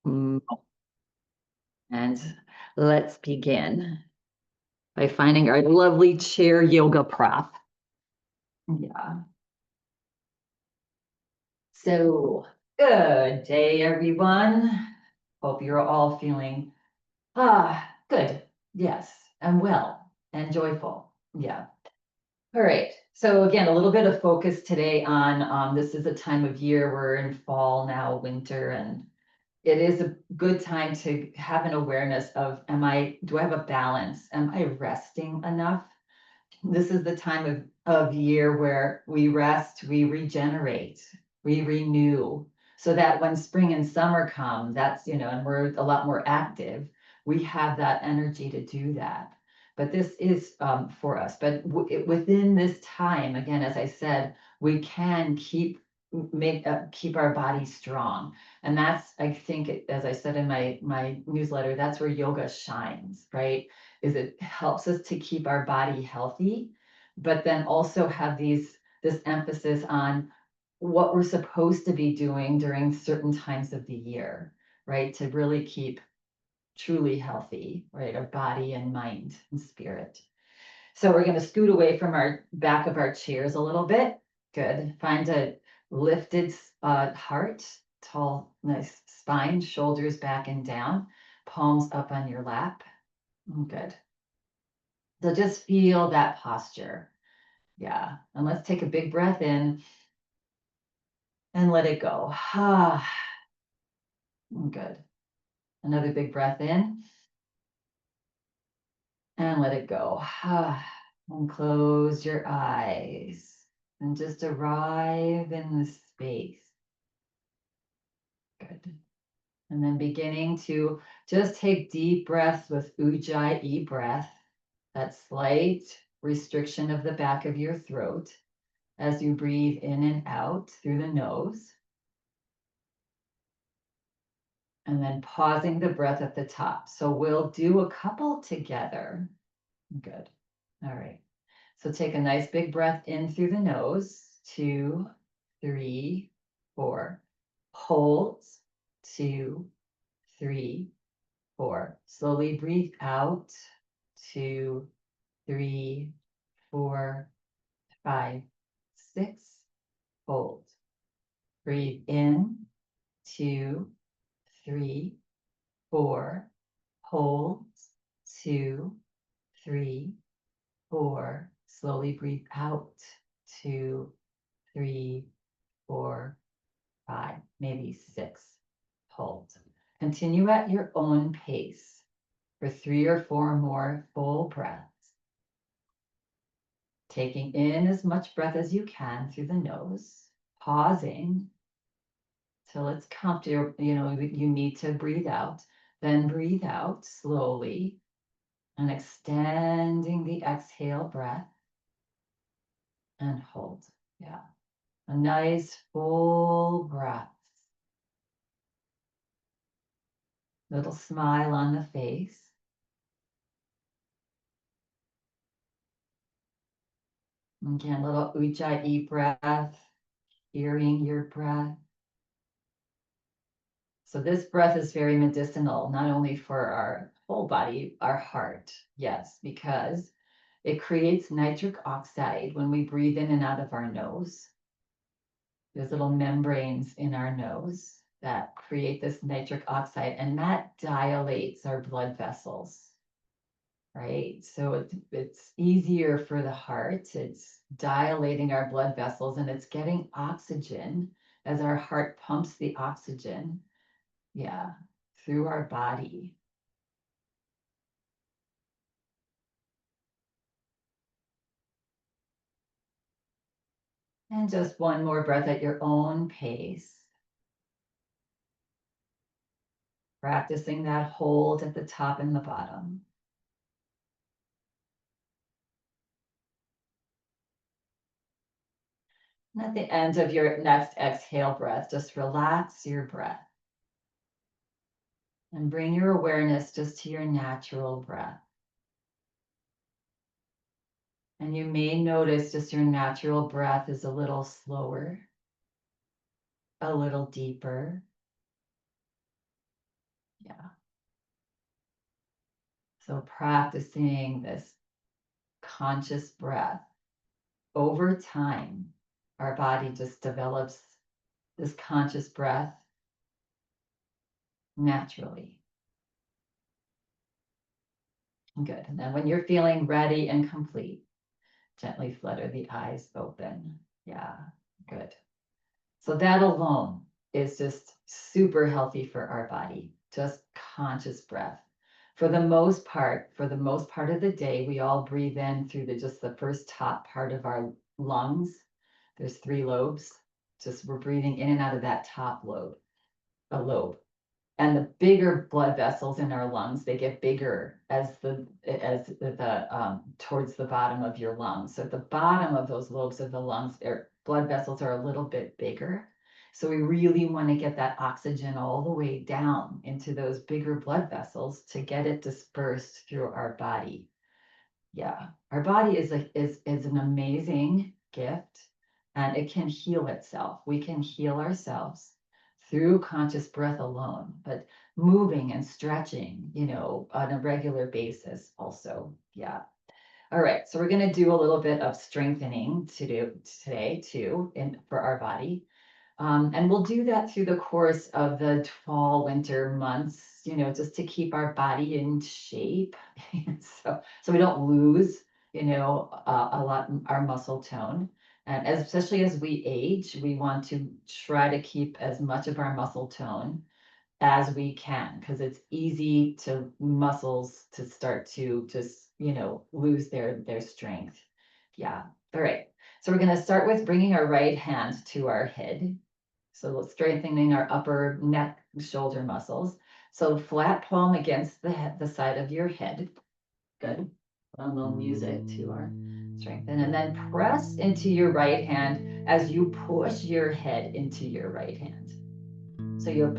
Mm, And let's begin by finding our lovely chair yoga prop. Yeah. So, good day, everyone. Hope you're all feeling good. Yes, and well and joyful. Yeah. All right. So again, a little bit of focus today on this is a time of year, we're in fall now, winter, and it is a good time to have an awareness of, do I have a balance? Am I resting enough? This is the time of year where we rest, we regenerate, we renew, so that when spring and summer come, and we're a lot more active, we have that energy to do that. But this is for us. But within this time, again, as I said, we can keep our body strong. And that's, I think, as I said in my newsletter, that's where yoga shines, right? Is it helps us to keep our body healthy, but then also have this emphasis on what we're supposed to be doing during certain times of the year, right? To really keep truly healthy, right? Our body and mind and spirit. So we're going to scoot away from our back of our chairs a little bit. Good. Find a lifted heart, tall, nice spine, shoulders back and down, palms up on your lap. Good. So just feel that posture. Yeah. And let's take a big breath in and let it go. Good. Another big breath in and let it go. And close your eyes and just arrive in the space. Good. And then beginning to just take deep breaths with Ujjayi breath, that slight restriction of the back of your throat as you breathe in and out through the nose. And then pausing the breath at the top. So we'll do a couple together. Good. All right. So take a nice big breath in through the nose. 2, 3, 4. Hold. 2, 3, 4. Slowly breathe out. 2, 3, 4, 5, 6. Hold. Breathe in. 2, 3, 4. Hold. 2, 3, 4. Slowly breathe out. 2, 3, 4, 5, maybe 6. Hold. Continue at your own pace for 3 or 4 more full breaths. Taking in as much breath as you can through the nose, pausing till it's comfortable, you need to breathe out. Then breathe out slowly and extending the exhale breath and hold. Yeah. A nice full breath. Little smile on the face. Again, little Ujjayi breath, hearing your breath. So this breath is very medicinal, not only for our whole body, our heart, yes, because it creates nitric oxide when we breathe in and out of our nose. There's little membranes in our nose that create this nitric oxide, and that dilates our blood vessels, right? So it's easier for the heart. It's dilating our blood vessels and it's getting oxygen as our heart pumps the oxygen, yeah, through our body. And just one more breath at your own pace. Practicing that hold at the top and the bottom. And at the end of your next exhale breath, just relax your breath. And bring your awareness just to your natural breath. And you may notice just your natural breath is a little slower, a little deeper. Yeah. So practicing this conscious breath over time, our body just develops this conscious breath naturally. Good. And then when you're feeling ready and complete, gently flutter the eyes open. Yeah, good. So that alone is just super healthy for our body, just conscious breath. For the most part of the day, we all breathe in through just the first top part of our lungs. There's 3 lobes. Just we're breathing in and out of that top lobe. And the bigger blood vessels in our lungs, they get bigger as the towards the bottom of your lungs. So at the bottom of those lobes of the lungs, blood vessels are a little bit bigger. So we really want to get that oxygen all the way down into those bigger blood vessels to get it dispersed through our body. Yeah, our body is an amazing gift, and it can heal itself. We can heal ourselves through conscious breath alone, but moving and stretching, on a regular basis also. Yeah. All right, so we're going to do a little bit of strengthening today too, for our body. And we'll do that through the course of the fall, winter months, just to keep our body in shape. So we don't lose, a lot our muscle tone. And especially as we age, we want to try to keep as much of our muscle tone as we can, because it's easy to muscles to start to just, lose their strength. Yeah. All right. So we're going to start with bringing our right hand to our head. So strengthening our upper neck, shoulder muscles. So flat palm against the side of your head. Good. A little music to our strengthen. And then press into your right hand as you push your head into your right hand. So you're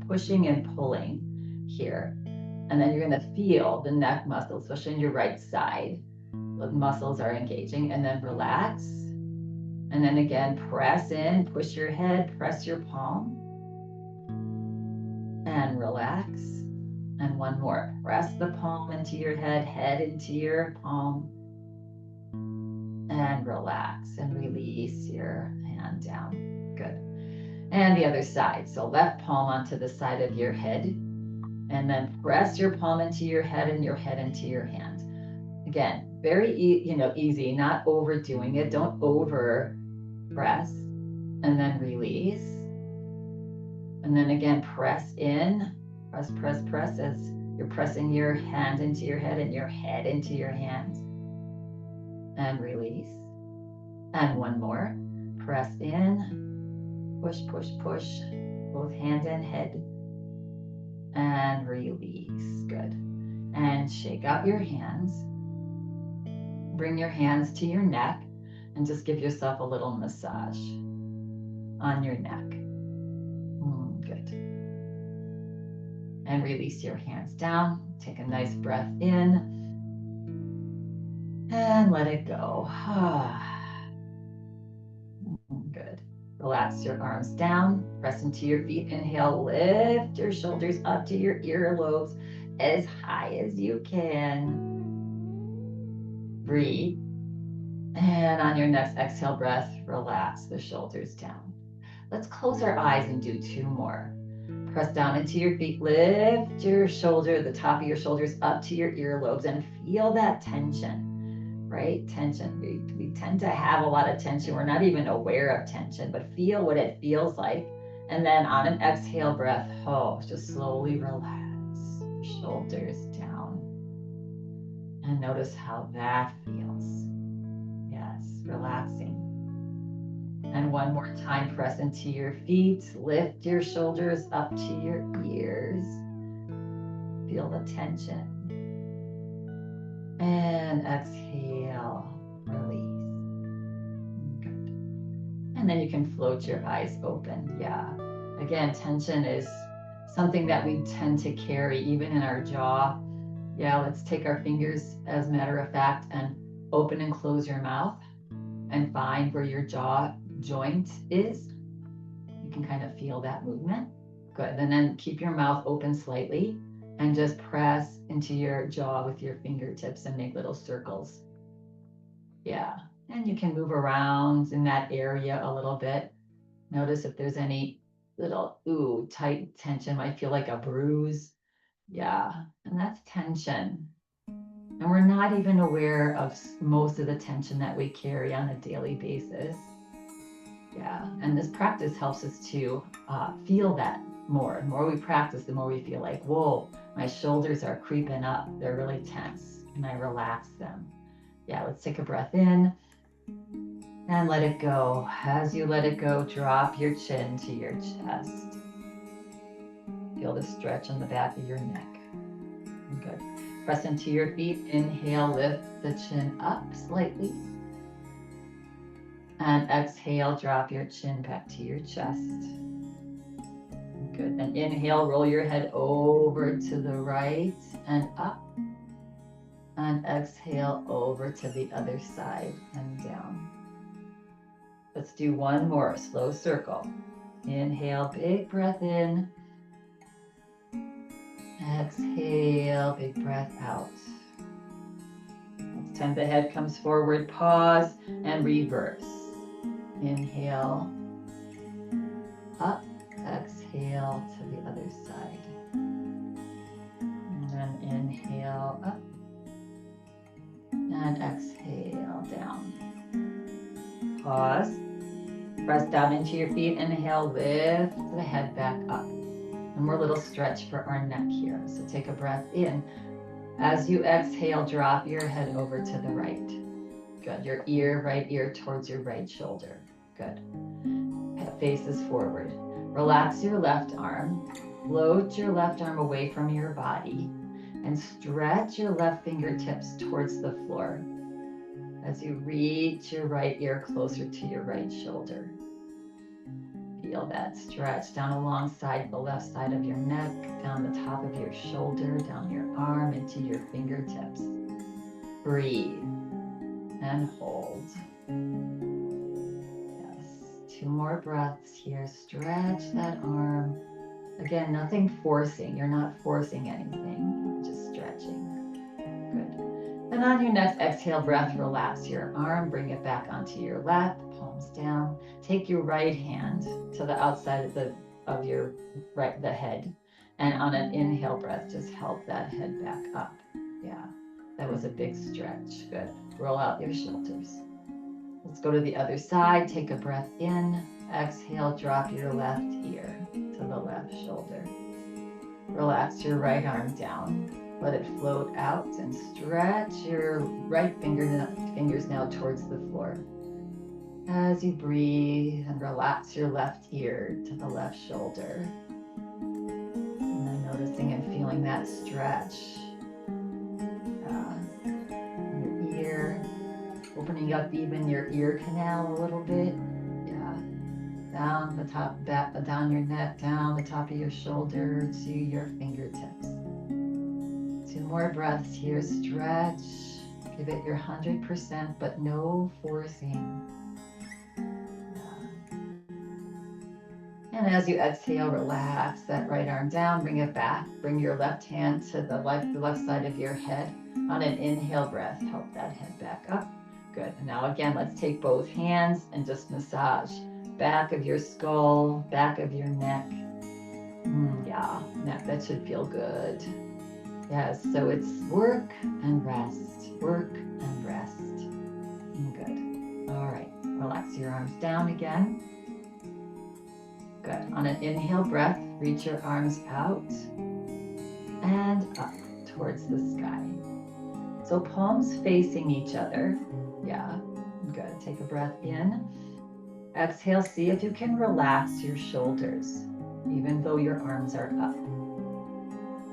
pushing and pulling here. And then you're going to feel the neck muscles, especially in your right side. The muscles are engaging, and then relax. And then again, press in, push your head, press your palm, and relax. And one more, press the palm into your head into your palm, and relax and release your hand down. Good. And the other side. So left palm onto the side of your head, and then press your palm into your head and your head into your hand. Again, very easy, not overdoing it. Don't over press, and then release. And then again, press in, press as you're pressing your hand into your head and your head into your hand. And release. And one more, press in, push, push, push, both hand and head. And release, good. And shake out your hands. Bring your hands to your neck and just give yourself a little massage on your neck. Good. And release your hands down. Take a nice breath in and let it go. Good. Relax your arms down. Press into your feet. Inhale, lift your shoulders up to your earlobes as high as you can. Breathe. And on your next exhale breath, relax the shoulders down. Let's close our eyes and do 2 more. Press down into your feet, lift your shoulder, the top of your shoulders up to your earlobes, and feel that tension, right? Tension. We tend to have a lot of tension. We're not even aware of tension, but feel what it feels like. And then on an exhale breath, just slowly relax your shoulders down. And notice how that feels. Yes, relaxing. And one more time, press into your feet, lift your shoulders up to your ears. Feel the tension. And exhale, release. Good. And then you can float your eyes open. Yeah. Again, tension is something that we tend to carry even in our jaw. Yeah, let's take our fingers, as a matter of fact, and open and close your mouth and find where your jaw joint is. You can kind of feel that movement. Good. And then keep your mouth open slightly and just press into your jaw with your fingertips and make little circles. Yeah. And you can move around in that area a little bit. Notice if there's any little, ooh, tight tension, might feel like a bruise. Yeah. And that's tension. And we're not even aware of most of the tension that we carry on a daily basis. Yeah. And this practice helps us to feel that more. The more we practice, the more we feel like, whoa, my shoulders are creeping up. They're really tense. And I relax them. Yeah. Let's take a breath in and let it go. As you let it go, drop your chin to your chest. Feel the stretch on the back of your neck. Good. Press into your feet. Inhale, lift the chin up slightly. And exhale, drop your chin back to your chest. Good. And inhale, roll your head over to the right and up. And exhale over to the other side and down. Let's do one more slow circle. Inhale, big breath in. Exhale, big breath out. Next time the head comes forward, pause and reverse. Inhale, up, exhale to the other side. And then inhale, up, and exhale, down. Pause, press down into your feet, inhale, lift the head back up. And more little stretch for our neck here. So take a breath in. As you exhale, drop your head over to the right. Good. Your ear, right ear towards your right shoulder. Good. Head faces forward. Relax your left arm. Float your left arm away from your body and stretch your left fingertips towards the floor as you reach your right ear closer to your right shoulder. Feel that stretch down alongside the left side of your neck, down the top of your shoulder, down your arm, into your fingertips. Breathe and hold. Yes, 2 more breaths here. Stretch that arm. Again, nothing forcing. You're not forcing anything, just stretching. Good. And on your next exhale breath, relax your arm, bring it back onto your lap, palms down. Take your right hand to the outside of your the head. And on an inhale breath, just help that head back up. Yeah, that was a big stretch. Good. Roll out your shoulders. Let's go to the other side. Take a breath in. Exhale, drop your left ear to the left shoulder. Relax your right arm down. Let it float out and stretch your right fingers now towards the floor. As you breathe and relax your left ear to the left shoulder. And then noticing and feeling that stretch. Your ear, opening up even your ear canal a little bit. Yeah. Down the top, back, down your neck, down the top of your shoulder to your fingertips. 2 more breaths here. Stretch. Give it your 100%, but no forcing. And as you exhale, relax that right arm down, bring it back. Bring your left hand to the left side of your head. On an inhale breath, help that head back up. Good. And now again, let's take both hands and just massage. Back of your skull, back of your neck. Yeah, neck, that should feel good. Yes, so it's work and rest, work and rest. Good. All right, relax your arms down again. Good. On an inhale breath, reach your arms out and up towards the sky. So palms facing each other. Yeah, good. Take a breath in. Exhale, see if you can relax your shoulders, even though your arms are up.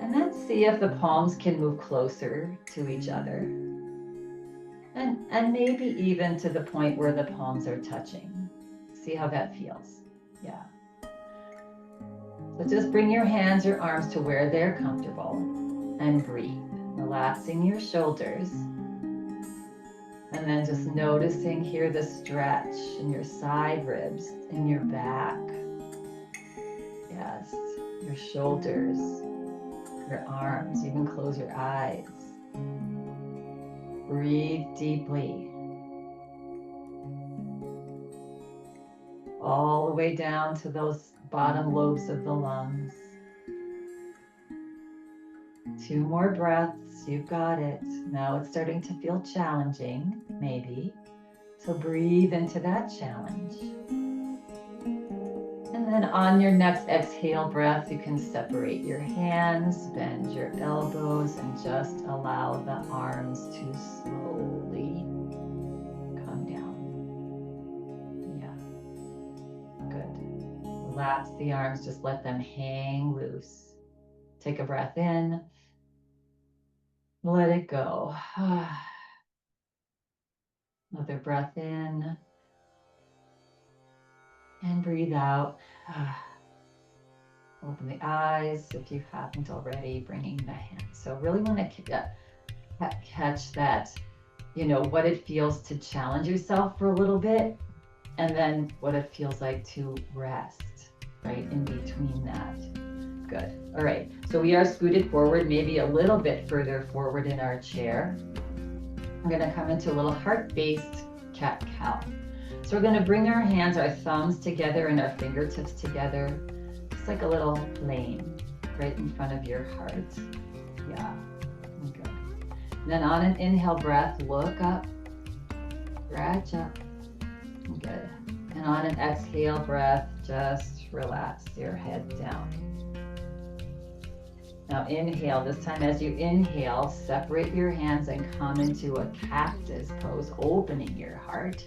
And then see if the palms can move closer to each other. And maybe even to the point where the palms are touching. See how that feels. Yeah. So just bring your hands, your arms to where they're comfortable and breathe, relaxing your shoulders. And then just noticing here the stretch in your side ribs, in your back. Yes. your shoulders, your arms. You can close your eyes. Breathe deeply. All the way down to those bottom lobes of the lungs. 2 more breaths, you've got it. Now it's starting to feel challenging, maybe. So breathe into that challenge. And then on your next exhale breath, you can separate your hands, bend your elbows, and just allow the arms to slowly come down. Yeah, good. Relax the arms, just let them hang loose. Take a breath in. Let it go. Another breath in. And breathe out. Open the eyes if you haven't already, bringing the hands. So really want to catch that, what it feels to challenge yourself for a little bit, and then what it feels like to rest, right, in between that. Good. All right. So we are scooted forward, maybe a little bit further forward in our chair. I'm going to come into a little heart-based cat-cow. So we're going to bring our hands, our thumbs together and our fingertips together, just like a little flame right in front of your heart. Yeah. Good. And then on an inhale breath, look up, stretch up. Good. And on an exhale breath, just relax your head down. Now inhale, this time as you inhale, separate your hands and come into a cactus pose, opening your heart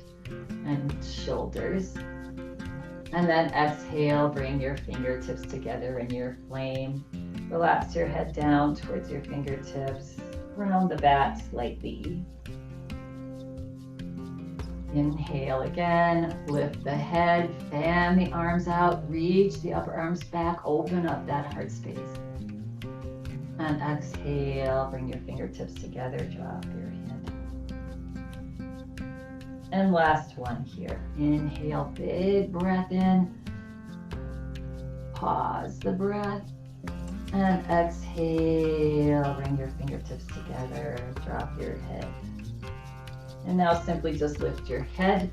and shoulders. And then exhale, bring your fingertips together in your flame. Relax your head down towards your fingertips, round the back slightly. Inhale again, lift the head, fan the arms out, reach the upper arms back, open up that heart space. And exhale, bring your fingertips together, drop your head. And last one here. Inhale, big breath in. Pause the breath. And exhale, bring your fingertips together, drop your head. And now simply just lift your head,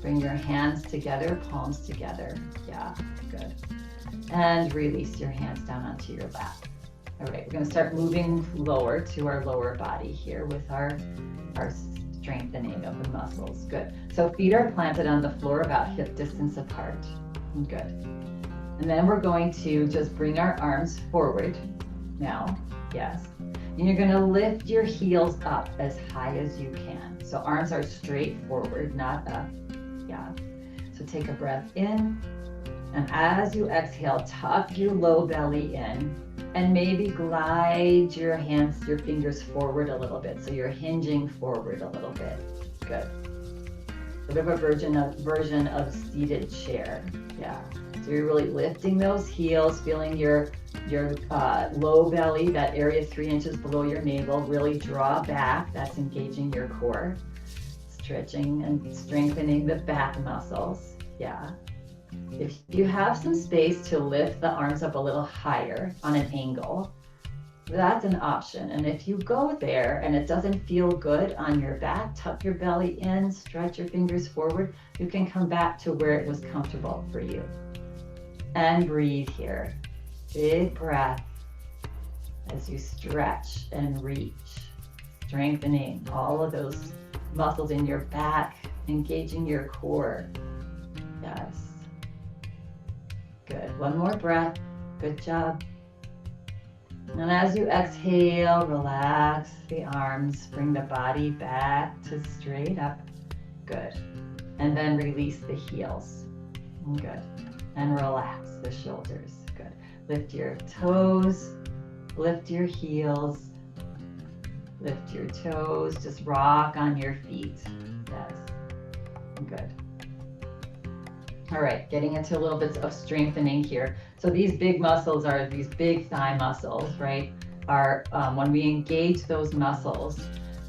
bring your hands together, palms together. Yeah, good. And release your hands down onto your lap. All right, we're going to start moving lower to our lower body here with our strengthening of the muscles. Good. So feet are planted on the floor about hip distance apart. Good. And then we're going to just bring our arms forward now. Yes. And you're going to lift your heels up as high as you can. So arms are straight forward, not up. Yeah. So take a breath in. And as you exhale, tuck your low belly in. And maybe glide your hands, your fingers forward a little bit. So you're hinging forward a little bit. Good. Sort of a version of seated chair. Yeah. So you're really lifting those heels, feeling your low belly, that area 3 inches below your navel, really draw back. That's engaging your core. Stretching and strengthening the back muscles. Yeah. If you have some space to lift the arms up a little higher on an angle, that's an option. And if you go there and it doesn't feel good on your back, tuck your belly in, stretch your fingers forward, you can come back to where it was comfortable for you. And breathe here. Big breath as you stretch and reach, strengthening all of those muscles in your back, engaging your core. Yes. Good. One more breath. Good job. And as you exhale, relax the arms. Bring the body back to straight up. Good. And then release the heels. Good. And relax the shoulders. Good. Lift your toes. Lift your heels. Lift your toes. Just rock on your feet. Yes. Good. All right, getting into a little bit of strengthening here. So these big muscles are these big thigh muscles, right? When we engage those muscles,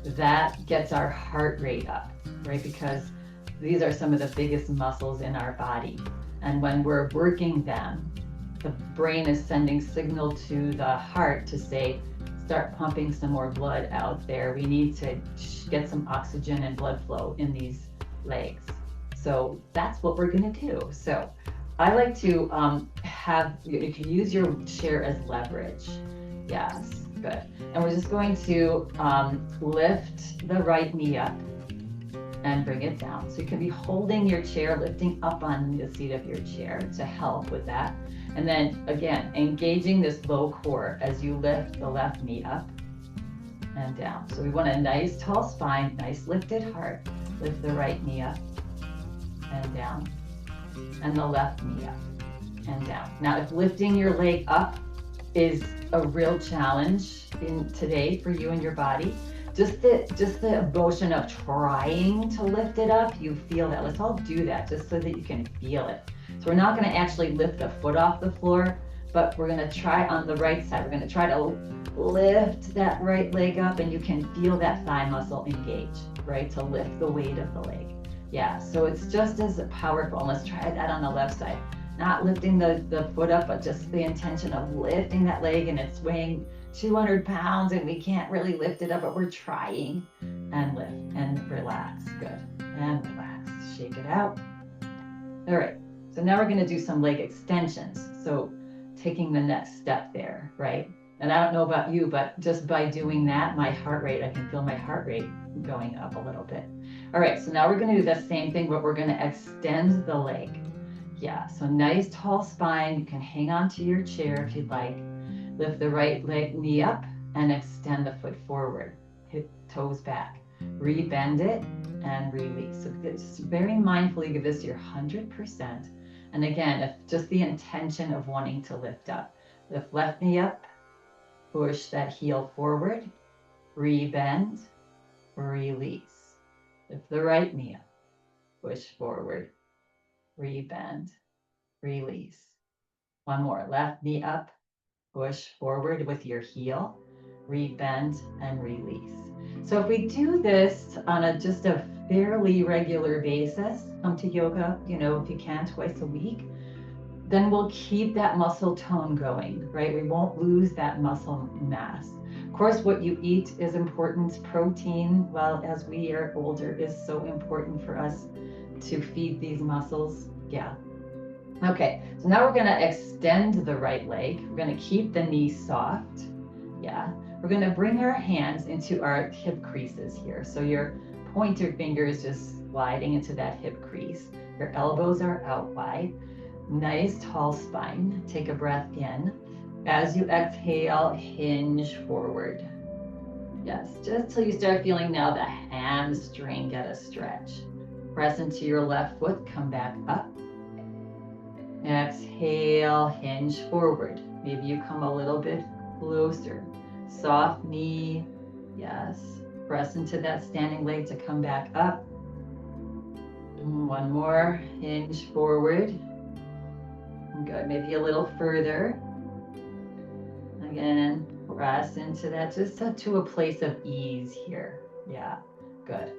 that gets our heart rate up, right? Because these are some of the biggest muscles in our body. And when we're working them, the brain is sending signal to the heart to say, start pumping some more blood out there. We need to get some oxygen and blood flow in these legs. So that's what we're going to do. So I like to you can use your chair as leverage. Yes, good. And we're just going to lift the right knee up and bring it down. So you can be holding your chair, lifting up on the seat of your chair to help with that. And then again, engaging this low core as you lift the left knee up and down. So we want a nice tall spine, nice lifted heart. Lift the right knee up and down, and the left knee up and down. Now, if lifting your leg up is a real challenge in today for you and your body, just the emotion of trying to lift it up, you feel that. Let's all do that just so that you can feel it. So we're not going to actually lift the foot off the floor, but we're going to try on the right side. We're going to try to lift that right leg up, and you can feel that thigh muscle engage, right? To lift the weight of the leg. Yeah, so it's just as powerful. And let's try that on the left side. Not lifting the foot up, but just the intention of lifting that leg, and it's weighing 200 pounds and we can't really lift it up, but we're trying. And lift and relax. Good. And relax. Shake it out. All right. So now we're going to do some leg extensions. So taking the next step there, right? And I don't know about you, but just by doing that, my heart rate, I can feel my heart rate going up a little bit. All right. So now we're going to do the same thing, but we're going to extend the leg. Yeah. So nice tall spine. You can hang on to your chair if you'd like. Lift the right leg knee up and extend the foot forward. Hip toes back. Rebend it and release. So just very mindfully give this your 100%. And again, if just the intention of wanting to lift up. Lift left knee up. Push that heel forward. Rebend. Release. Lift the right knee up. Push forward. Rebend. Release. One more. Left knee up. Push forward with your heel, rebend and release. So if we do this on just a fairly regular basis, come to yoga, if you can, twice a week, then we'll keep that muscle tone going, right? We won't lose that muscle mass. Of course, what you eat is important. Protein, well, as we are older, is so important for us to feed these muscles. Yeah. Okay, so now we're going to extend the right leg. We're going to keep the knee soft. Yeah, we're going to bring our hands into our hip creases here. So your pointer finger is just sliding into that hip crease. Your elbows are out wide. Nice tall spine. Take a breath in. As you exhale, hinge forward. Yes, just till you start feeling now the hamstring get a stretch. Press into your left foot, come back up. Exhale, hinge forward. Maybe you come a little bit closer. Soft knee. Yes. Press into that standing leg to come back up. One more. Hinge forward. Good. Maybe a little further. Again, press into that just to a place of ease here. Yeah. Good.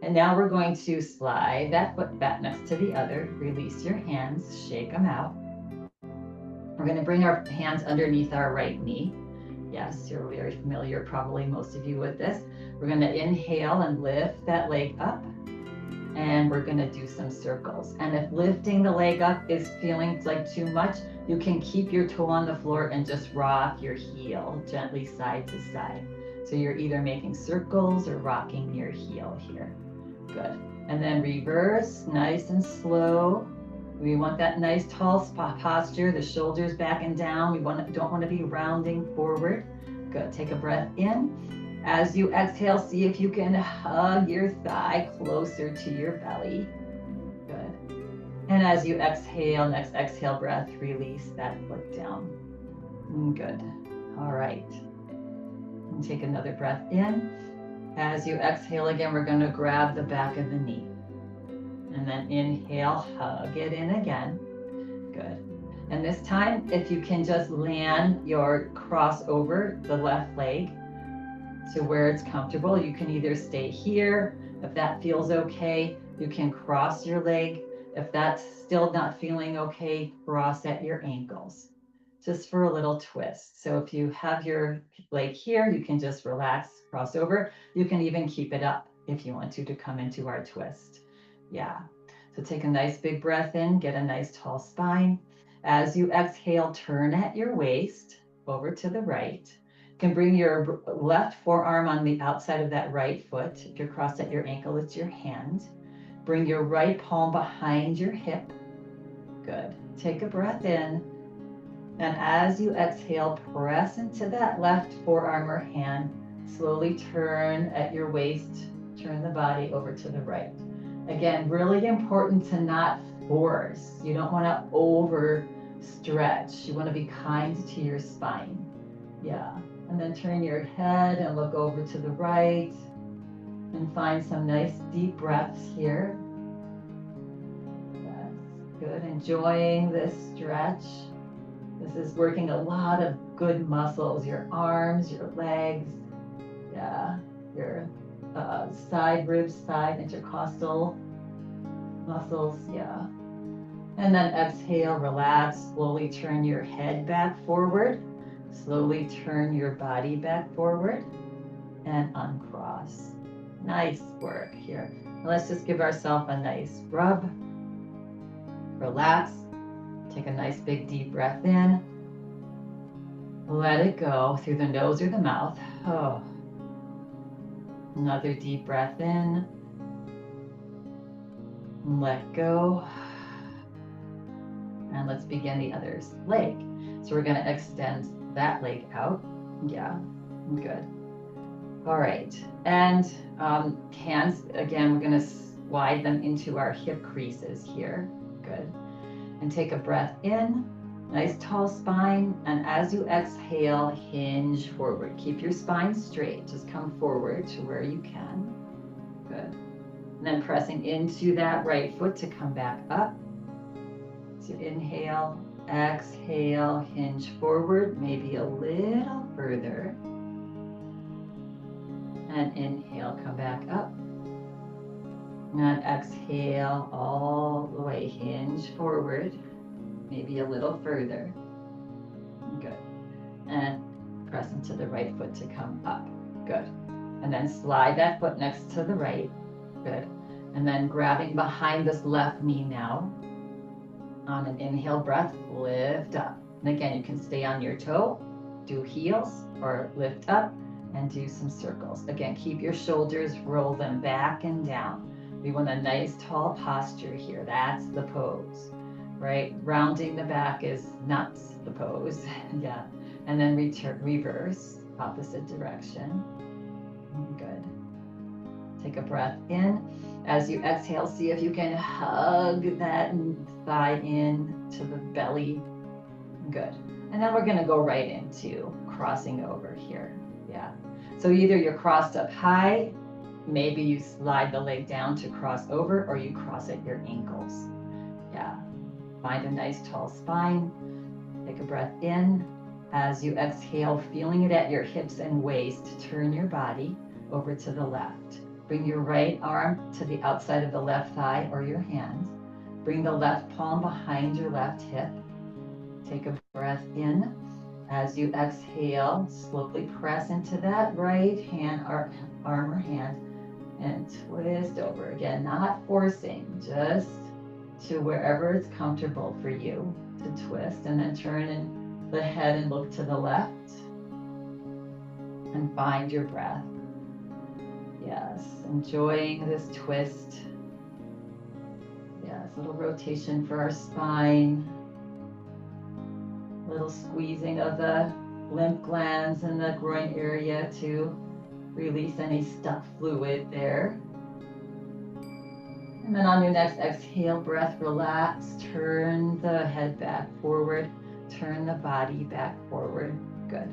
And now we're going to slide that foot back next to the other. Release your hands, shake them out. We're going to bring our hands underneath our right knee. Yes, you're very familiar, probably most of you with this. We're going to inhale and lift that leg up. And we're going to do some circles. And if lifting the leg up is feeling like too much, you can keep your toe on the floor and just rock your heel gently side to side. So you're either making circles or rocking your heel here. Good. And then reverse, nice and slow. We want that nice tall posture, the shoulders back and down. We don't want to be rounding forward. Good. Take a breath in. As you exhale, see if you can hug your thigh closer to your belly. Good. And as you exhale, next exhale breath, release that foot down. Good. All right. And take another breath in. As you exhale again, we're going to grab the back of the knee. And then inhale, hug it in again. Good. And this time, if you can just land your cross over the left leg to where it's comfortable, you can either stay here. If that feels okay, you can cross your leg. If that's still not feeling okay, cross at your ankles. just for a little twist. So if you have your leg here, you can just relax, cross over. You can even keep it up if you want to come into our twist. Yeah. So take a nice big breath in, get a nice tall spine. As you exhale, turn at your waist over to the right. You can bring your left forearm on the outside of that right foot. If you're crossed at your ankle, it's your hand. Bring your right palm behind your hip. Good. Take a breath in. And as you exhale, press into that left forearm or hand. Slowly turn at your waist. Turn the body over to the right. Again, really important to not force. You don't want to overstretch. You want to be kind to your spine. Yeah. And then turn your head and look over to the right. And find some nice deep breaths here. That's good. Enjoying this stretch. This is working a lot of good muscles, your arms, your legs, yeah, your side ribs, side intercostal muscles, yeah. And then exhale, relax, slowly turn your head back forward, slowly turn your body back forward and uncross. Nice work here. Let's just give ourselves a nice rub, relax. Take a nice big deep breath in. Let it go through the nose or the mouth. Oh. Another deep breath in. Let go. And let's begin the other leg. So we're going to extend that leg out. Yeah, good. All right. And hands, again, we're going to slide them into our hip creases here. Good. And take a breath in, nice tall spine. And as you exhale, hinge forward. Keep your spine straight. Just come forward to where you can. Good. And then pressing into that right foot to come back up. So inhale, exhale, hinge forward, maybe a little further. And inhale, come back up. And exhale all the way, hinge forward, maybe a little further. Good. And press into the right foot to come up. Good. And then slide that foot next to the right. Good. And then grabbing behind this left knee now. On an inhale breath, lift up. And again, you can stay on your toe, do heels, or lift up and do some circles. Again, keep your shoulders, roll them back and down. We want a nice tall posture here. That's the pose, right? Rounding the back is not the pose. Yeah. And then reverse, opposite direction. Good. Take a breath in. As you exhale, see if you can hug that thigh in to the belly. Good. And then we're going to go right into crossing over here. Yeah. So either you're crossed up high, maybe you slide the leg down to cross over, or you cross at your ankles. Yeah. Find a nice tall spine. Take a breath in. As you exhale, feeling it at your hips and waist, turn your body over to the left. Bring your right arm to the outside of the left thigh or your hand. Bring the left palm behind your left hip. Take a breath in. As you exhale, slowly press into that right hand, arm or hand, and twist over. Again, not forcing, just to wherever it's comfortable for you to twist. And then turn in the head and look to the left. And find your breath. Yes, enjoying this twist. Yes, little rotation for our spine. Little squeezing of the lymph glands in the groin area to release any stuck fluid there. And then on your next exhale, breath, relax. Turn the head back forward. Turn the body back forward. Good.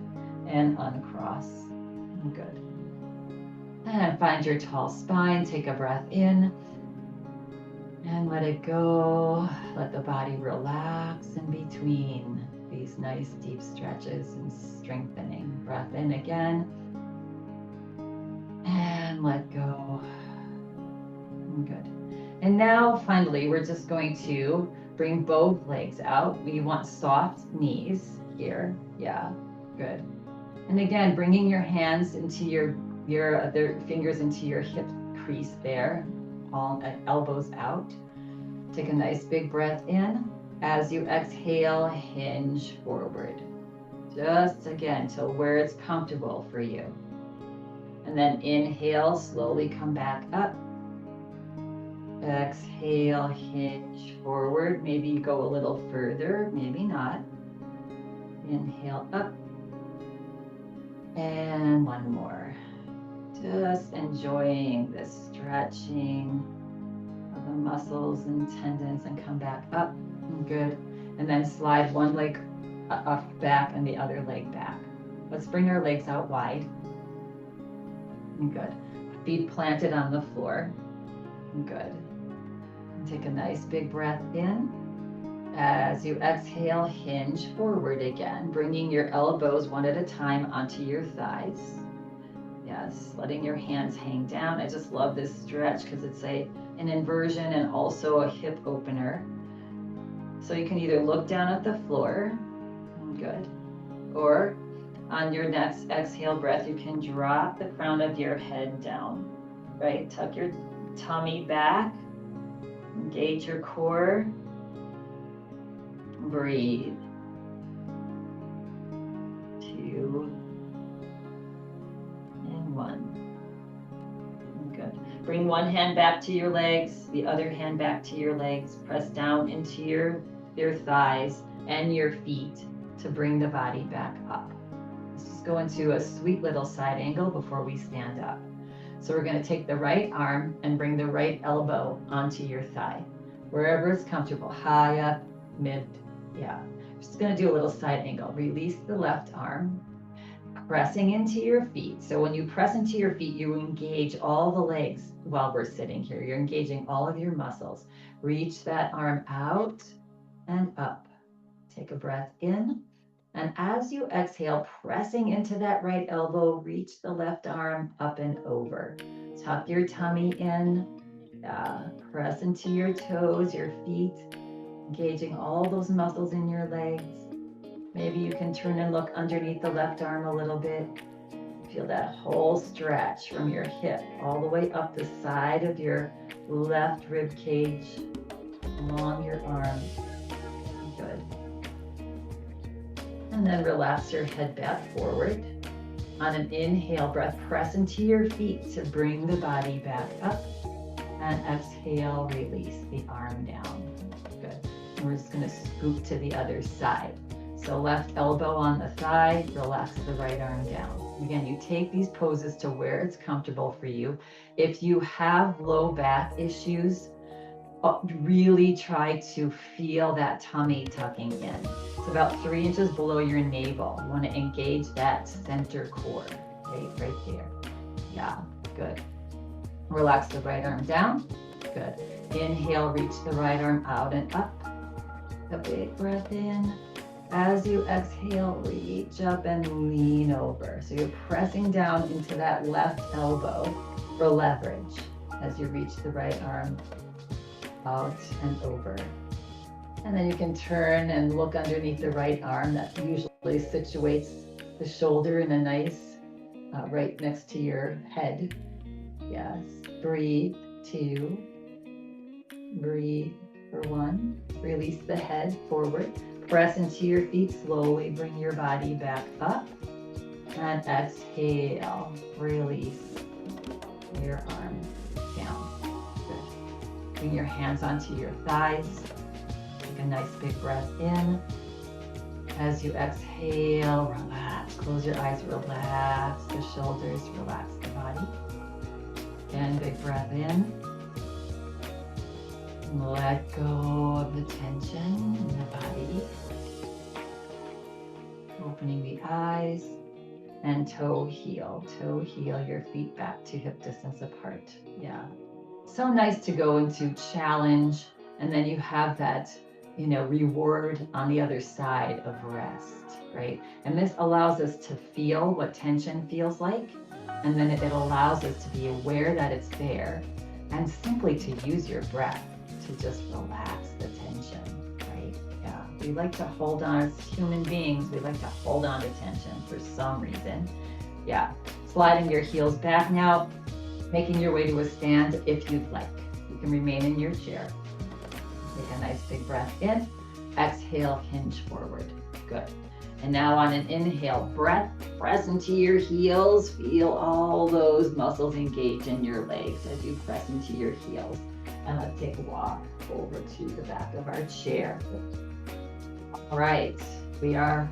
And uncross. Good. And find your tall spine. Take a breath in. And let it go. Let the body relax in between these nice deep stretches and strengthening. Breath in again. And let go. Good. And now finally, we're just going to bring both legs out. We want soft knees. here. Yeah, good. And again, bringing your hands into your other fingers into your hip crease there, palm and elbows out. Take a nice big breath in. As you exhale, hinge forward. Just again to where it's comfortable for you. And then inhale, slowly come back up. Exhale, hinge forward. Maybe you go a little further, maybe not. Inhale up. And one more. Just enjoying the stretching of the muscles and tendons, and come back up. Good. And then slide one leg up back and the other leg back. Let's bring our legs out wide. Good. Feet planted on the floor. Good. And take a nice big breath in. As you exhale, hinge forward again, bringing your elbows one at a time onto your thighs. Yes, letting your hands hang down. I just love this stretch because it's an inversion and also a hip opener. So you can either look down at the floor, good, or on your next exhale breath, you can drop the crown of your head down, right? Tuck your tummy back, engage your core, breathe. 2 and 1. Good. Bring one hand back to your legs, the other hand back to your legs. Press down into your thighs and your feet to bring the body back up. Let's just go into a sweet little side angle before we stand up. So we're going to take the right arm and bring the right elbow onto your thigh, wherever it's comfortable, high up, mid, yeah. Just going to do a little side angle. Release the left arm, pressing into your feet. So when you press into your feet, you engage all the legs while we're sitting here. You're engaging all of your muscles. Reach that arm out and up. Take a breath in. And as you exhale, pressing into that right elbow, reach the left arm up and over. Tuck your tummy in. Press into your toes, your feet, engaging all those muscles in your legs. Maybe you can turn and look underneath the left arm a little bit. Feel that whole stretch from your hip all the way up the side of your left rib cage, along your arm. Good. And then relax your head back forward. On an inhale breath, press into your feet to bring the body back up. And exhale, release the arm down. Good. And we're just going to scoop to the other side. So left elbow on the thigh, relax the right arm down. Again, you take these poses to where it's comfortable for you. If you have low back issues, really try to feel that tummy tucking in. It's about 3 inches below your navel. You want to engage that center core, right there. Yeah, good. Relax the right arm down. Good. Inhale, reach the right arm out and up. A big breath in. As you exhale, reach up and lean over. So you're pressing down into that left elbow for leverage as you reach the right arm out and over. And then you can turn and look underneath the right arm. That usually situates the shoulder in a nice, right next to your head. Yes. Breathe. 2. Breathe for 1. Release the head forward. Press into your feet slowly. Bring your body back up. And exhale. Release your arm down. Good. Bring your hands onto your thighs. Take a nice big breath in. As you exhale, relax. Close your eyes. Relax the shoulders. Relax the body. Again, big breath in. Let go of the tension in the body. Opening the eyes and toe heel. Toe heel your feet back to hip distance apart. Yeah. So nice to go into challenge, and then you have that, reward on the other side of rest, right? And this allows us to feel what tension feels like. And then it allows us to be aware that it's there, and simply to use your breath to just relax the tension, right? Yeah. We like to hold on, as human beings, we like to hold on to tension for some reason. Yeah, sliding your heels back now, making your way to a stand if you'd like. You can remain in your chair. Take a nice big breath in. Exhale, hinge forward. Good. And now on an inhale, breath, press into your heels. Feel all those muscles engage in your legs as you press into your heels. And let's take a walk over to the back of our chair. All right, we are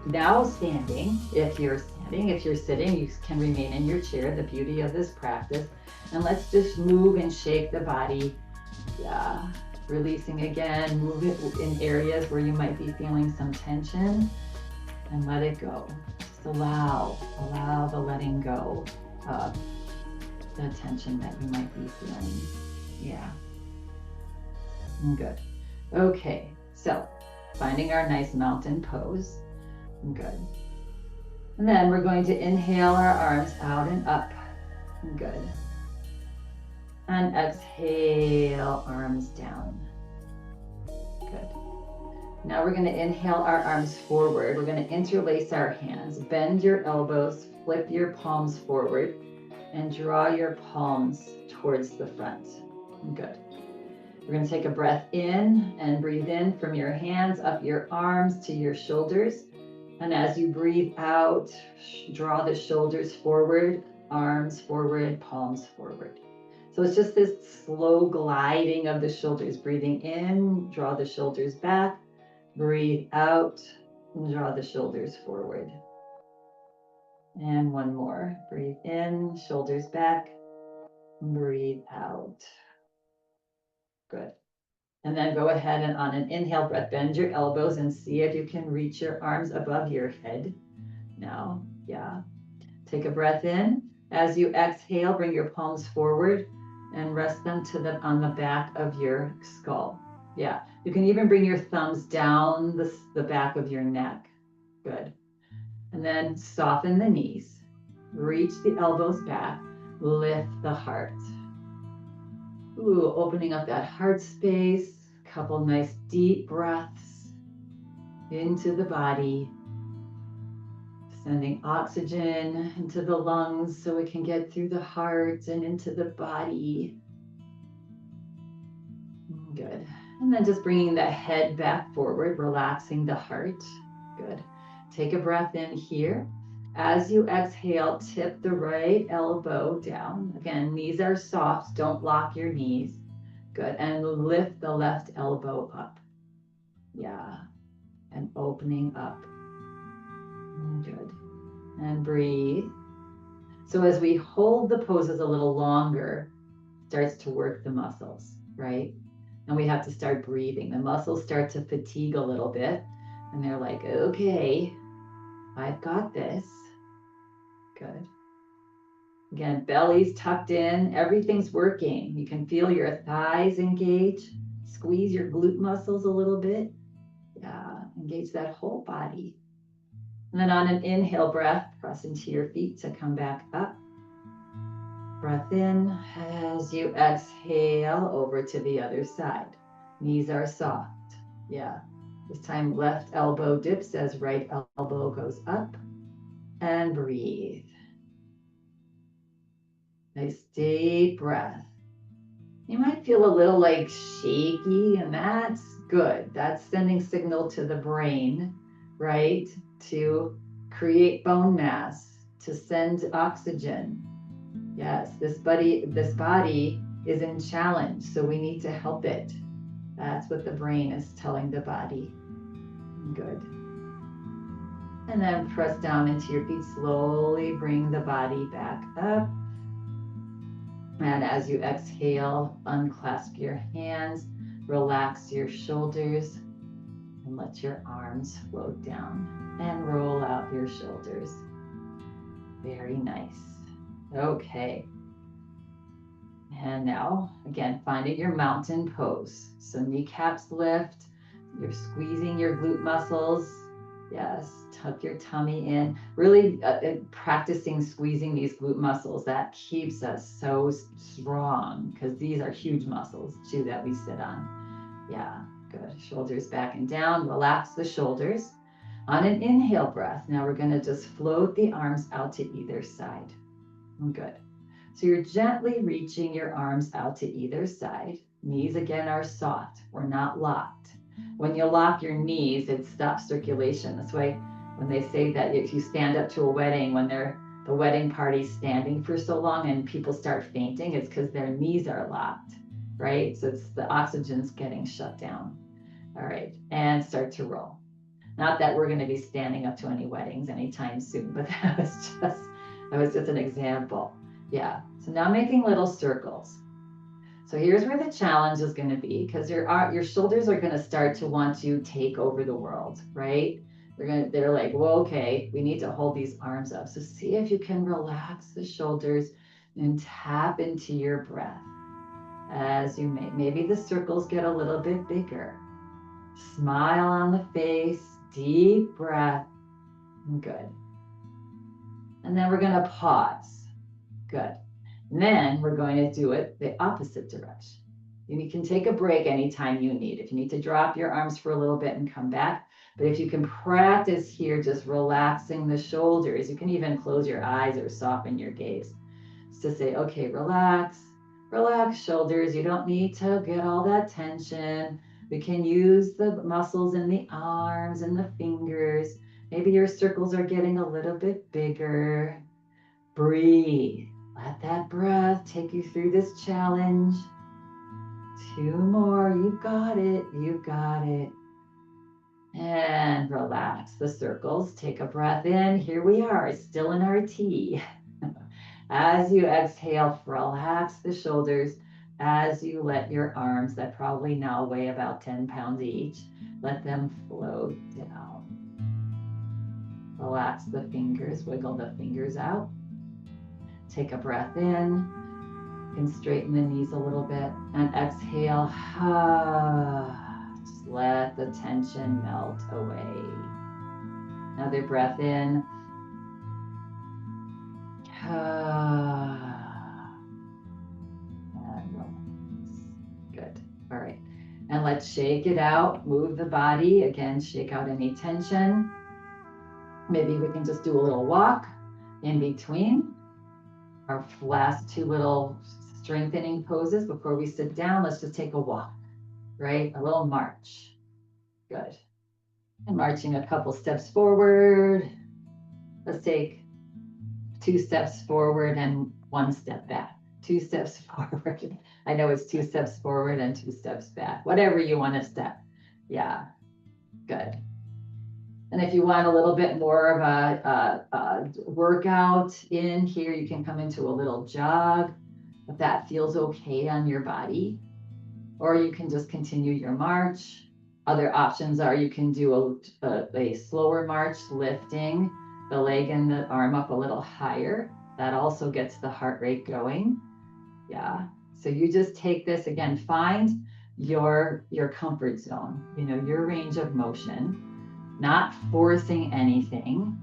now standing. If you're standing, if you're sitting, you can remain in your chair, the beauty of this practice. And let's just move and shake the body. Yeah, releasing again, move it in areas where you might be feeling some tension and let it go. Just allow the letting go of the tension that you might be feeling. Yeah, good. Okay, so finding our nice mountain pose. Good. And then we're going to inhale our arms out and up. Good. And exhale, arms down. Good. Now we're going to inhale our arms forward. We're going to interlace our hands. Bend your elbows, flip your palms forward, and draw your palms towards the front. Good. We're going to take a breath in and breathe in from your hands up your arms to your shoulders. And as you breathe out, draw the shoulders forward, arms forward, palms forward. So it's just this slow gliding of the shoulders. Breathing in, draw the shoulders back. Breathe out, and draw the shoulders forward. And one more. Breathe in, shoulders back. Breathe out. Good. And then go ahead and on an inhale breath, bend your elbows and see if you can reach your arms above your head. Now, yeah. Take a breath in. As you exhale, bring your palms forward and rest them on the back of your skull. Yeah, you can even bring your thumbs down the back of your neck. Good. And then soften the knees. Reach the elbows back. Lift the heart. Ooh, opening up that heart space. Couple nice deep breaths into the body. Sending oxygen into the lungs so it can get through the heart and into the body. Good. And then just bringing the head back forward, relaxing the heart. Good. Take a breath in here. As you exhale, tip the right elbow down. Again, knees are soft. Don't lock your knees. Good. And lift the left elbow up. Yeah. And opening up. Good. And breathe. So as we hold the poses a little longer, starts to work the muscles, right? And we have to start breathing. The muscles start to fatigue a little bit. And they're like, okay, I've got this. Good. Again, belly's tucked in. Everything's working. You can feel your thighs engage. Squeeze your glute muscles a little bit. Yeah, engage that whole body. And then on an inhale breath, press into your feet to come back up. Breath in as you exhale over to the other side. Knees are soft. Yeah. This time left elbow dips as right elbow goes up. And breathe. Nice deep breath. You might feel a little like shaky, and that's good. That's sending signal to the brain, right? To create bone mass, to send oxygen. Yes, this body is in challenge, so we need to help it. That's what the brain is telling the body. Good. And then press down into your feet. Slowly bring the body back up. And as you exhale, unclasp your hands, relax your shoulders, and let your arms float down and roll out your shoulders. Very nice. Okay. And now, again, finding your mountain pose. So kneecaps lift, you're squeezing your glute muscles. Yes, tuck your tummy in. Really practicing squeezing these glute muscles. That keeps us so strong because these are huge muscles too that we sit on. Yeah, Good. Shoulders back and down. Relax the shoulders. On an inhale breath, now we're going to just float the arms out to either side. Good. So you're gently reaching your arms out to either side. Knees again are soft. We're not locked. When you lock your knees, it stops circulation. That's why when they say that if you stand up to a wedding, when the wedding party's standing for so long and people start fainting, it's because their knees are locked, right? So it's the oxygen's getting shut down. All right, and start to roll. Not that we're going to be standing up to any weddings anytime soon, but that was just an example. Yeah, so now making little circles. So here's where the challenge is going to be, because your shoulders are going to start to want to take over the world, right? They're like, well, okay, we need to hold these arms up. So see if you can relax the shoulders and tap into your breath as you maybe the circles get a little bit bigger. Smile on the face, deep breath. Good. And then we're going to pause. Good. And then we're going to do it the opposite direction. You can take a break anytime you need. If you need to drop your arms for a little bit and come back. But if you can practice here, just relaxing the shoulders, you can even close your eyes or soften your gaze. Just to say, okay, relax, relax shoulders. You don't need to get all that tension. We can use the muscles in the arms and the fingers. Maybe your circles are getting a little bit bigger. Breathe. Let that breath take you through this challenge. 2 more. You got it. You got it. And relax the circles. Take a breath in. Here we are, still in our T. As you exhale, relax the shoulders as you let your arms, that probably now weigh about 10 pounds each, let them float down. Relax the fingers, wiggle the fingers out. Take a breath in. You can straighten the knees a little bit and exhale. Just let the tension melt away. Another breath in. And relax. Good. All right. And let's shake it out. Move the body. Again, shake out any tension. Maybe we can just do a little walk in between our last 2 little strengthening poses before we sit down. Let's just take a walk, right? A little march. Good. And marching a couple steps forward. Let's take 2 steps forward and 1 step back. 2 steps forward. I know it's 2 steps forward and 2 steps back. Whatever you want to step. Yeah. Good. And if you want a little bit more of a workout in here, you can come into a little jog, if that feels okay on your body. Or you can just continue your march. Other options are you can do a slower march, lifting the leg and the arm up a little higher. That also gets the heart rate going. Yeah. So you just take this again, find your comfort zone, your range of motion. Not forcing anything.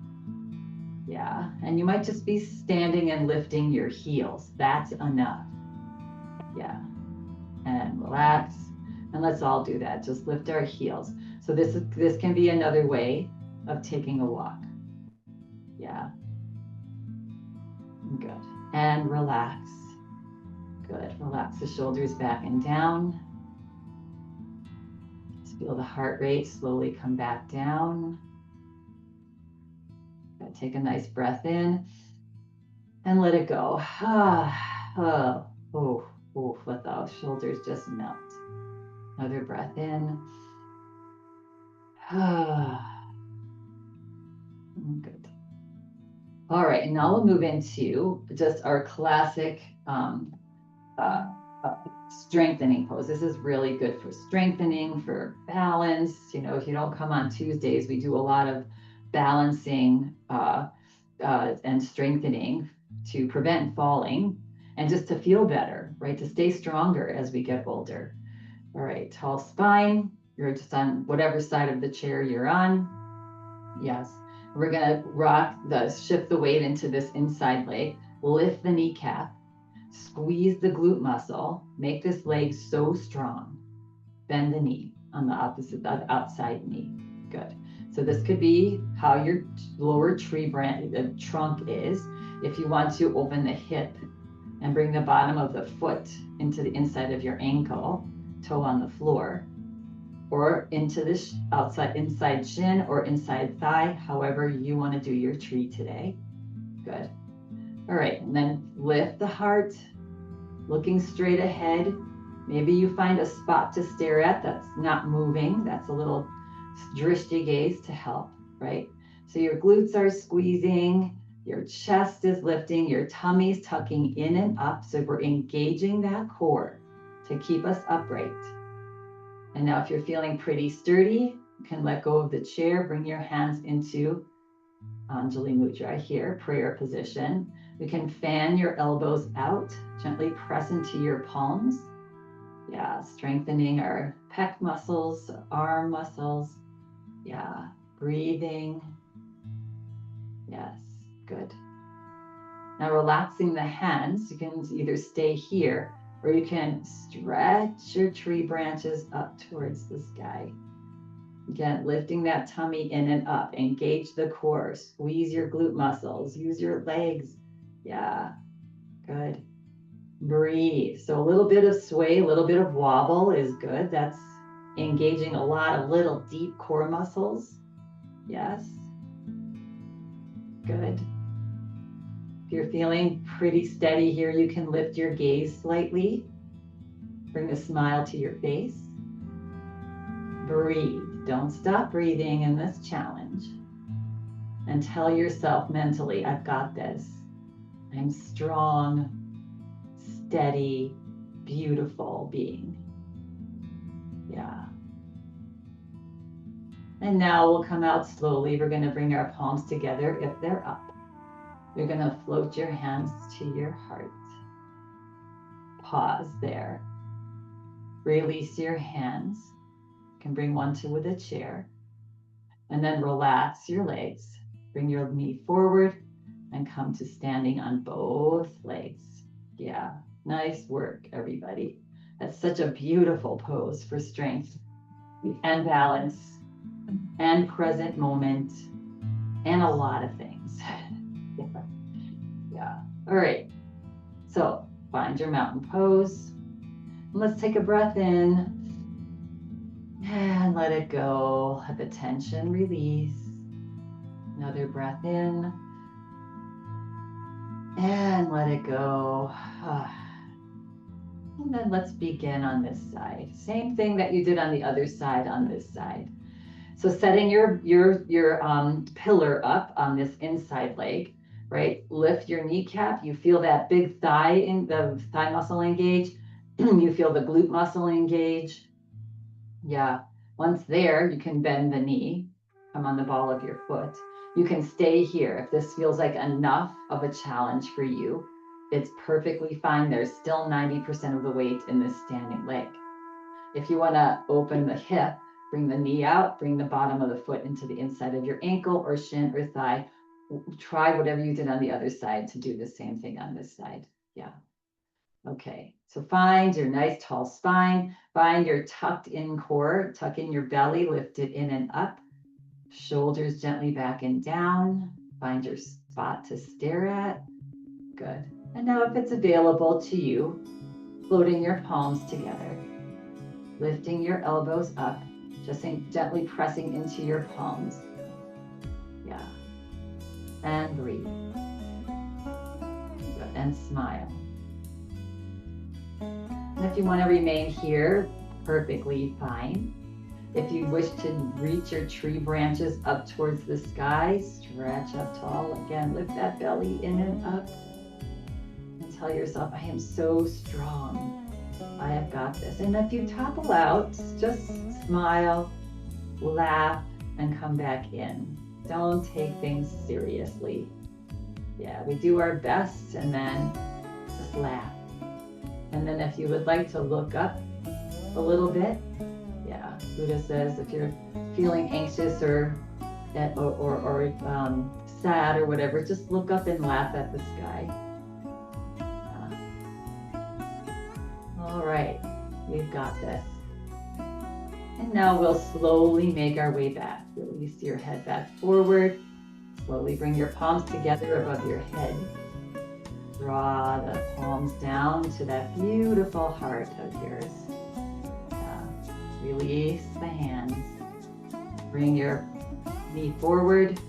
Yeah. And you might just be standing and lifting your heels. That's enough. Yeah. And relax. And let's all do that. Just lift our heels. So this can be another way of taking a walk. Yeah. Good. And relax. Good. Relax the shoulders back and down. Feel the heart rate slowly come back down. Take a nice breath in and let it go. Let those shoulders just melt. Another breath in. Good. All right, and now we'll move into just our classic strengthening pose. This is really good for strengthening, for balance. If you don't come on Tuesdays, we do a lot of balancing and strengthening to prevent falling and just to feel better, right? To stay stronger as we get older. All right, tall spine. You're just on whatever side of the chair you're on. Yes. We're gonna shift the weight into this inside leg, lift the kneecap, squeeze the glute muscle, make this leg so strong. Bend the knee. on the opposite, the outside knee. Good. So this could be how your lower tree branch, the trunk is. If you want to open the hip and bring the bottom of the foot into the inside of your ankle, toe on the floor, or into this outside, inside shin or inside thigh, however you want to do your tree today. Good. All right, and then lift the heart, looking straight ahead. Maybe you find a spot to stare at that's not moving. That's a little drishti gaze to help, right? So your glutes are squeezing, your chest is lifting, your tummy's tucking in and up. So we're engaging that core to keep us upright. And now if you're feeling pretty sturdy, you can let go of the chair, bring your hands into Anjali Mudra here, prayer position. You can fan your elbows out, gently press into your palms. Yeah, strengthening our pec muscles, arm muscles. Yeah, breathing. Yes, good. Now relaxing the hands, you can either stay here or you can stretch your tree branches up towards the sky. Again, lifting that tummy in and up. Engage the core. Squeeze your glute muscles. Use your legs. Yeah, good. Breathe. So a little bit of sway, a little bit of wobble is good. That's engaging a lot of little deep core muscles. Yes. Good. If you're feeling pretty steady here, you can lift your gaze slightly. Bring a smile to your face. Breathe. Don't stop breathing in this challenge. And tell yourself mentally, I've got this. I'm strong, steady, beautiful being. Yeah. And now we'll come out slowly. We're going to bring our palms together if they're up. You're going to float your hands to your heart. Pause there. Release your hands. You can bring one to the chair. And then relax your legs. Bring your knee forward and come to standing on both legs. Yeah, nice work, everybody. That's such a beautiful pose for strength and balance and present moment and a lot of things. Yeah. All right. So find your mountain pose. Let's take a breath in and let it go. Let the tension release. Another breath in and let it go. And then let's begin on this side. Same thing that you did on the other side on this side. So setting your pillar up on this inside leg, right? Lift your kneecap. You feel that big thigh in the thigh muscle engage. You feel the glute muscle engage. Yeah. Once there, you can bend the knee, come on the ball of your foot. You can stay here if this feels like enough of a challenge for you. It's perfectly fine. There's still 90% of the weight in this standing leg. If you want to open the hip, bring the knee out, bring the bottom of the foot into the inside of your ankle or shin or thigh. Try whatever you did on the other side to do the same thing on this side. Yeah. Okay, so find your nice tall spine, find your tucked in core, tuck in your belly, lift it in and up, shoulders gently back and down, find your spot to stare at. Good. And now if it's available to you, floating your palms together, lifting your elbows up, just gently pressing into your palms. Yeah. And breathe. Good. And smile. And if you want to remain here, perfectly fine. If you wish to reach your tree branches up towards the sky, stretch up tall. Again, lift that belly in and up. And tell yourself, I am so strong. I have got this. And if you topple out, just smile, laugh, and come back in. Don't take things seriously. Yeah, we do our best and then just laugh. And then if you would like to look up a little bit, yeah, Buddha says if you're feeling anxious or sad or whatever, just look up and laugh at the sky. All right, we've got this. And now we'll slowly make our way back. Release your head back forward. Slowly bring your palms together above your head. Draw the palms down to that beautiful heart of yours. Release the hands. Bring your knee forward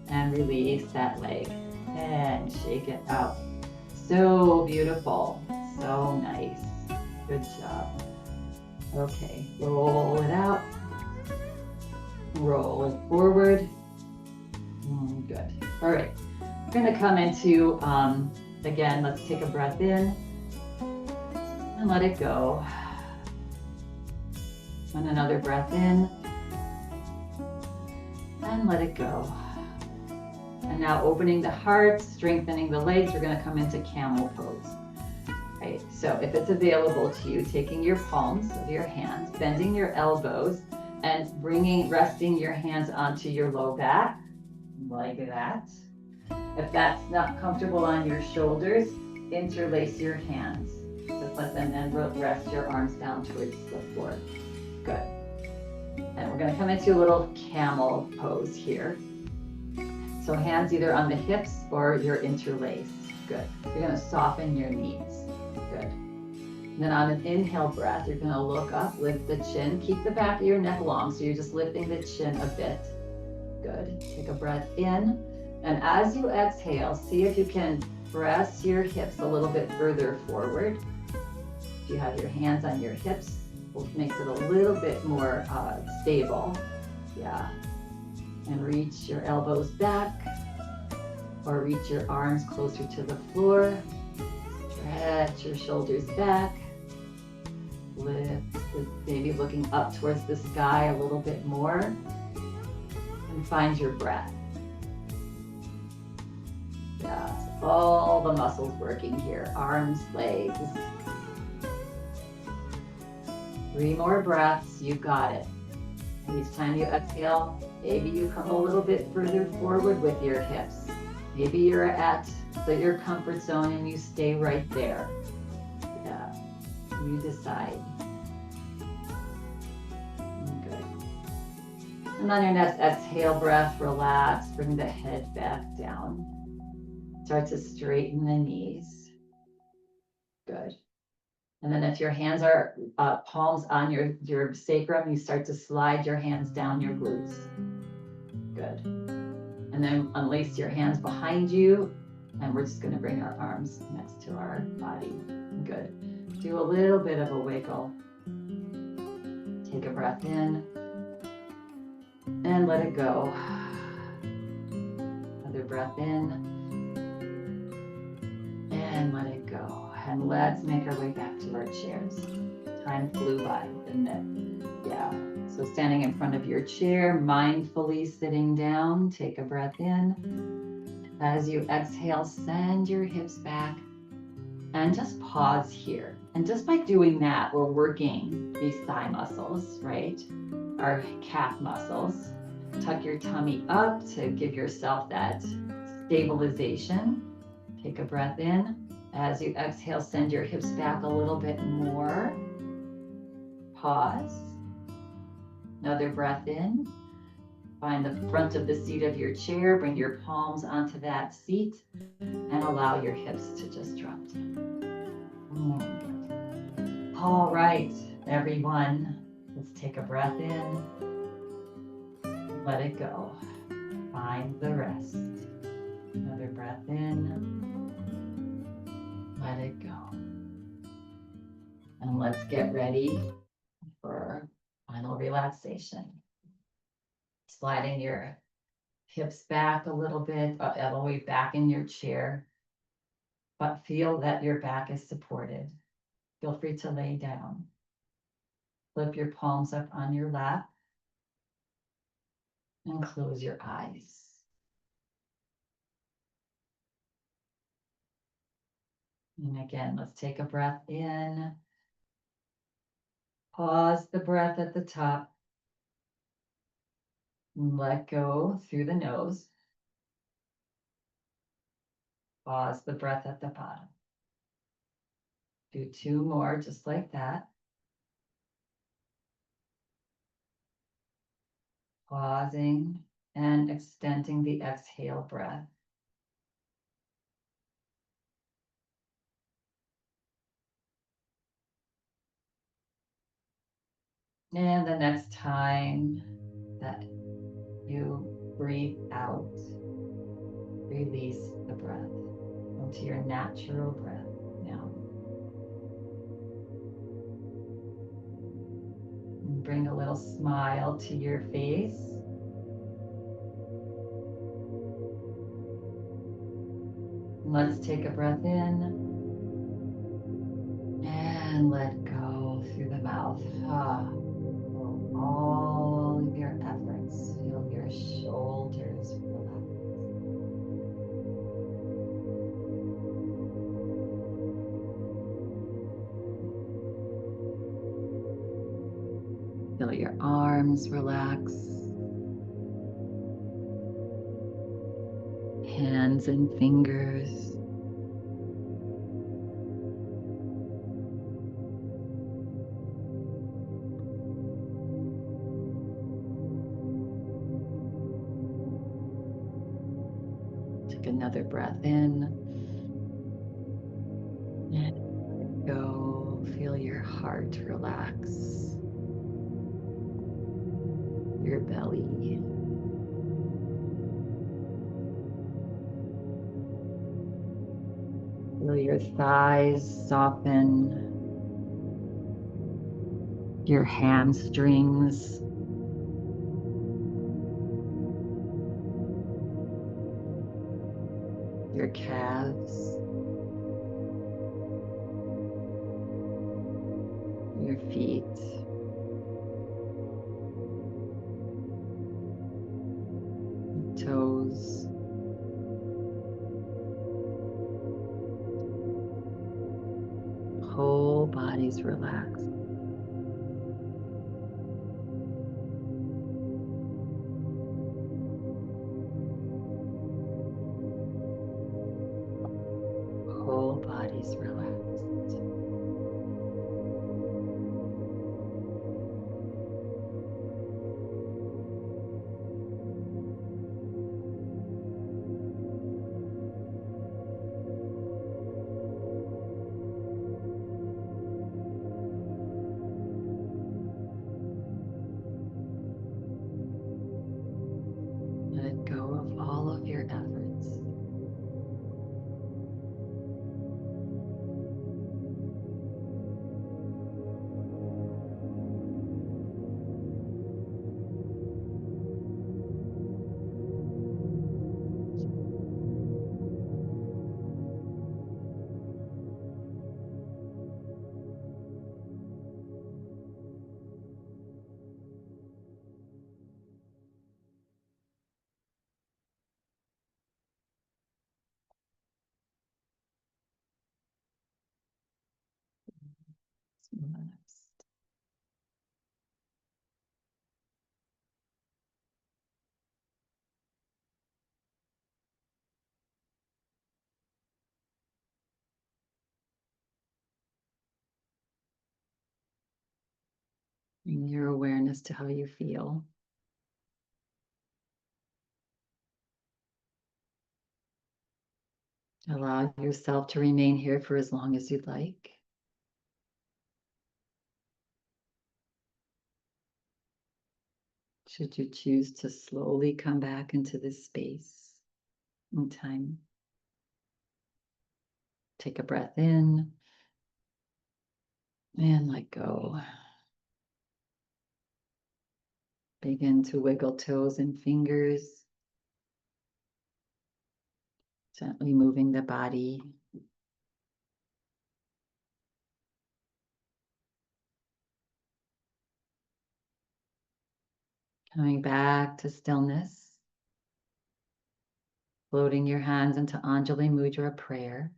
and release that leg and shake it out. So beautiful, so nice. Good job. Okay, roll it out. Roll it forward. Good. All right, we're gonna come into, again, let's take a breath in and let it go. And another breath in and let it go. And now opening the heart, strengthening the legs, we're gonna come into camel pose. Right, so if it's available to you, taking your palms of your hands, bending your elbows, and resting your hands onto your low back, like that. If that's not comfortable on your shoulders, interlace your hands. Just let them then rest your arms down towards the floor. Good. And we're gonna come into a little camel pose here. So hands either on the hips or you're interlaced. Good. You're gonna soften your knees. Good. And then on an inhale breath, you're gonna look up, lift the chin, keep the back of your neck long, so you're just lifting the chin a bit. Good. Take a breath in. And as you exhale, see if you can press your hips a little bit further forward. If you have your hands on your hips, it makes it a little bit more stable. Yeah. And reach your elbows back or reach your arms closer to the floor. Stretch your shoulders back. Lift, maybe looking up towards the sky a little bit more. And find your breath. Yeah, so all the muscles working here, arms, legs. 3 more breaths, you got it. And each time you exhale, maybe you come a little bit further forward with your hips. Maybe you're at your comfort zone and you stay right there. Yeah, you decide. Good. And on your next exhale breath, relax, bring the head back down. Start to straighten the knees. Good. And then if your hands are palms on your sacrum, you start to slide your hands down your glutes. Good. And then unlace your hands behind you. And we're just going to bring our arms next to our body. Good. Do a little bit of a wiggle. Take a breath in. And let it go. Another breath in. And let it go. And let's make our way back to our chairs. Time flew by, didn't it? Yeah. So standing in front of your chair, mindfully sitting down, take a breath in. As you exhale, send your hips back and just pause here. And just by doing that, we're working these thigh muscles, right? Our calf muscles. Tuck your tummy up to give yourself that stabilization. Take a breath in. As you exhale, send your hips back a little bit more. Pause. Another breath in. Find the front of the seat of your chair. Bring your palms onto that seat and allow your hips to just drop down. All right, everyone. Let's take a breath in. Let it go. Find the rest. Another breath in. Let it go. And let's get ready for final relaxation. Sliding your hips back a little bit, all the way back in your chair. But feel that your back is supported. Feel free to lay down. Flip your palms up on your lap. And close your eyes. And again, let's take a breath in. Pause the breath at the top. And let go through the nose. Pause the breath at the bottom. Do 2 more just like that. Pausing and extending the exhale breath. And the next time that you breathe out, release the breath into your natural breath now. And bring a little smile to your face. Let's take a breath in and let go through the mouth. All of your efforts, feel your shoulders relax. Feel your arms relax. Hands and fingers. Take another breath in. And let go. Feel your heart relax. Your belly. Feel your thighs soften. Your hamstrings. Your calves. Your feet. Toes. Whole body's relaxed. Whole body's relaxed. Let go of all of your efforts. Relaxed. Bring your awareness to how you feel. Allow yourself to remain here for as long as you'd like. Should you choose to slowly come back into this space and time, take a breath in and let go. Begin to wiggle toes and fingers, gently moving the body. Coming back to stillness. Floating your hands into Anjali Mudra prayer.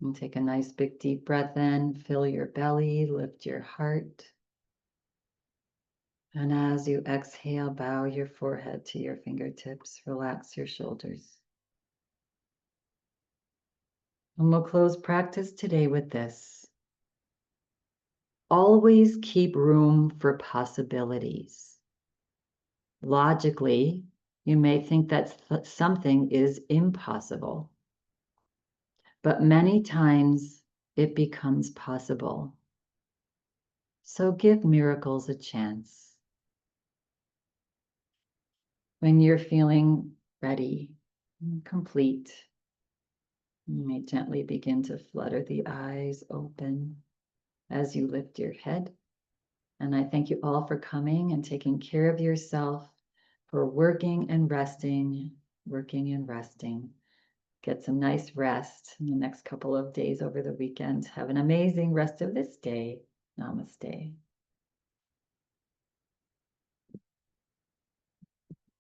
And take a nice big deep breath in, fill your belly, lift your heart. And as you exhale, bow your forehead to your fingertips, relax your shoulders. And we'll close practice today with this. Always keep room for possibilities. Logically, you may think that something is impossible, but many times it becomes possible. So give miracles a chance. When you're feeling ready and complete, you may gently begin to flutter the eyes open as you lift your head. And I thank you all for coming and taking care of yourself, for working and resting, working and resting. Get some nice rest in the next couple of days over the weekend. Have an amazing rest of this day. Namaste.